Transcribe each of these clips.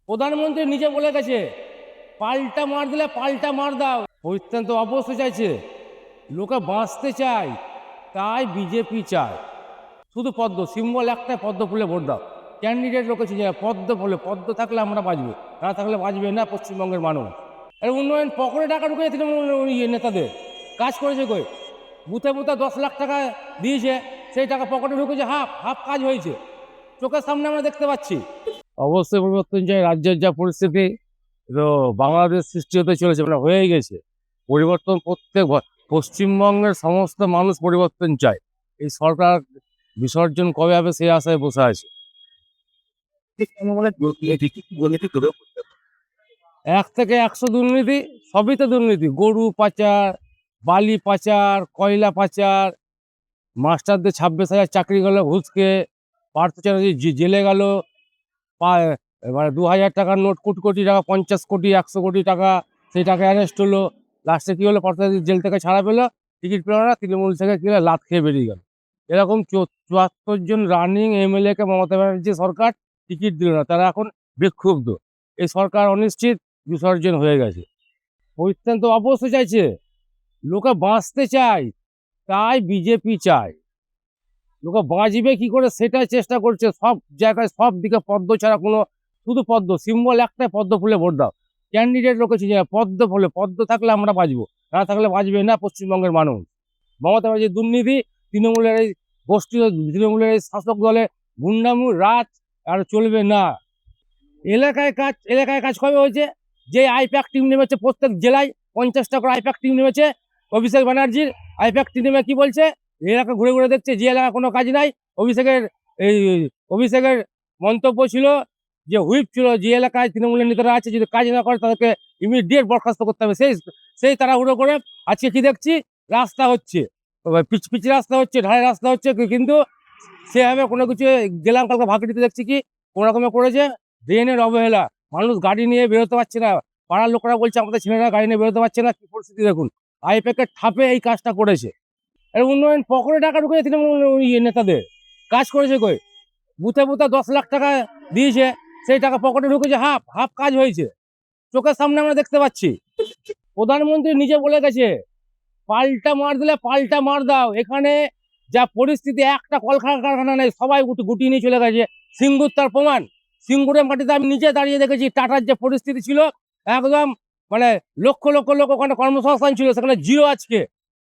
প্রধানমন্ত্রী নিজে বলে গেছে, পাল্টা মার দিলে পাল্টা মার দাও। অত্যন্ত অবস্থা চাইছে, লোকে বাঁচতে চায়, তাই বিজেপি চায়। শুধু পদ্ম সিম্বল একটাই, পদ্ম ফুলে ভোট দাও। ক্যান্ডিডেট লোকে চিনে পদ্ম ফুলে, পদ্ম থাকলে আমরা বাঁচবে, না থাকলে বাঁচবে না পশ্চিমবঙ্গের মানুষ। আর উন্নয়ন পকেটে টাকা ঢুকে তৃণমূল নেতাদের কাজ করেছে কই? বুথে বুথে 10 লাখ টাকা দিয়েছে, সেই টাকা পকেটে ঢুকেছে, হাফ হাফ কাজ হয়েছে, চোখের সামনে আমরা দেখতে পাচ্ছি। অবশ্যই পরিবর্তন চাই। রাজ্যের যা পরিস্থিতি, তো বাংলাদেশ সৃষ্টি হতে চলেছে, মানে হয়ে গেছে পরিবর্তন। প্রত্যেক পশ্চিমবঙ্গের সমস্ত মানুষ পরিবর্তন চায়। এই সরকার বিসর্জন কবে হবে সেই আশায় বসে আছে। এক থেকে 100 দুর্নীতি, সবই তো দুর্নীতি। গরু পাচার, বালি পাচার, কয়লা পাচার, মাস্টারদের 26,000 চাকরি গেল ঘুষকে, পার্থ চ্যাটার্জি জেলে গেল, মানে 2,000 টাকার নোট, কোটি কোটি টাকা, 50 কোটি 100 কোটি টাকা, সেই টাকা অ্যারেস্ট হলো। লাস্টে কি হলো? পার্থ চ্যাটার্জি জেল থেকে ছাড়া পেলো, টিকিট পেল না, তৃণমূল থেকে কি লাত খেয়ে বেরিয়ে গেল। এরকম 74 জন রানিং এমএলএ কে মমতা ব্যানার্জি সরকার টিকিট দিল না, তারা এখন বিক্ষুব্ধ। এই সরকার অনিশ্চিত, বিসর্জন হয়ে গেছে। পরিত্রাণ তো অবশ্যই চাইছে, লোকে বাঁচতে চায়, তাই বিজেপি চায়। লোকে বাঁচবে কি করে সেটাই চেষ্টা করছে। সব জায়গায় সব দিকে পদ্ম ছাড়া কোনো, শুধু পদ্ম সিম্বল একটাই, পদ্ম ফুলে ভোট দাও। ক্যান্ডিডেট লোকে চিনে পদ্ম ফুলে, পদ্ম থাকলে আমরা বাঁচবো, না থাকলে বাঁচবে না পশ্চিমবঙ্গের মানুষ। মমতা ব্যানার্জি দুর্নীতি, তৃণমূলের এই গোষ্ঠী, তৃণমূলের এই শাসক দলে গুন্ডামু রাত আর চলবে না। এলাকায় কাজ কবে হয়েছে? যে আইপ্যাক টিম নেমেছে প্রত্যেক জেলায়, 50টা করে আইপ্যাক টিম নেমেছে। অভিষেক ব্যানার্জির আইপ্যাক টিম নেমে কি বলছে? এলাকা ঘুরে ঘুরে দেখছে, যে এলাকা কোনো কাজ নাই। অভিষেকের মন্তব্য ছিল, যে হুইপ ছিল, যে এলাকায় তৃণমূলের নেতারা আছে যদি কাজ না করে তাদেরকে ইমিডিয়েট বরখাস্ত করতে হবে। সেই তাড়াহুড়ো করে আজকে কি দেখছি? রাস্তা হচ্ছে, পিচ রাস্তা হচ্ছে, ঢালাই রাস্তা হচ্ছে, কিন্তু সেভাবে কোনো কিছু। গেলাম কালকে ভাগড়িতে, দেখছি কি কোনো রকমে করেছে, ড্রেনের অবহেলা, মানুষ গাড়ি নিয়ে বেরোতে পারছে না। পাড়ার লোকেরা বলছে আমাদের ছেলেরা গাড়ি নিয়ে বেরোতে পারছে না। কি পরিস্থিতি দেখুন, আইপ্যাকের ঠাপে এই কাজটা করেছে। আর উন্নয়ন পকেটে টাকা ঢুকে তৃণমূল নেতাদের কাজ করেছে কই? বুথে বুথে 10 লাখ টাকা দিয়েছে, সেই টাকা পকেটে ঢুকেছে, হাফ হাফ কাজ হয়েছে, চোখের সামনে আমরা দেখতে পাচ্ছি। প্রধানমন্ত্রী নিজে বলে গেছে, পাল্টা মার দিলে পাল্টা মার দাও। এখানে যা পরিস্থিতি, একটা কলকারখানা নেই, সবাই গুটিয়ে নিয়ে চলে গেছে। সিঙ্গুর তার প্রমাণ। সিঙ্গুরের মাটিতে আমি নিজে দাঁড়িয়ে দেখেছি টাটার যে পরিস্থিতি ছিল, একদম মানে লক্ষ লক্ষ লোক ওখানে কর্মসংস্থান ছিল, সেখানে জিরো, আজকে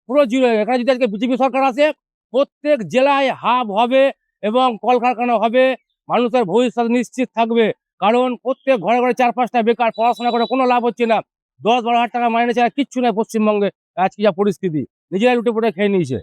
পুরো জিরো। এখানে যদি আজকে বিজেপি সরকার আসে, প্রত্যেক জেলায় হাব হবে এবং কলকারখানা হবে, মানুষের ভবিষ্যৎ নিশ্চিত থাকবে। কারণ প্রত্যেক ঘরে ঘরে 4-5টা বেকার, পড়াশোনা করে কোনো লাভ হচ্ছে না। 10-12 হাজার টাকা মাইনে ছাড়া কিচ্ছু নাই পশ্চিমবঙ্গে। আজকে যা পরিস্থিতি, নিজেরাই লুটে পুটে খেয়ে নিয়েছে।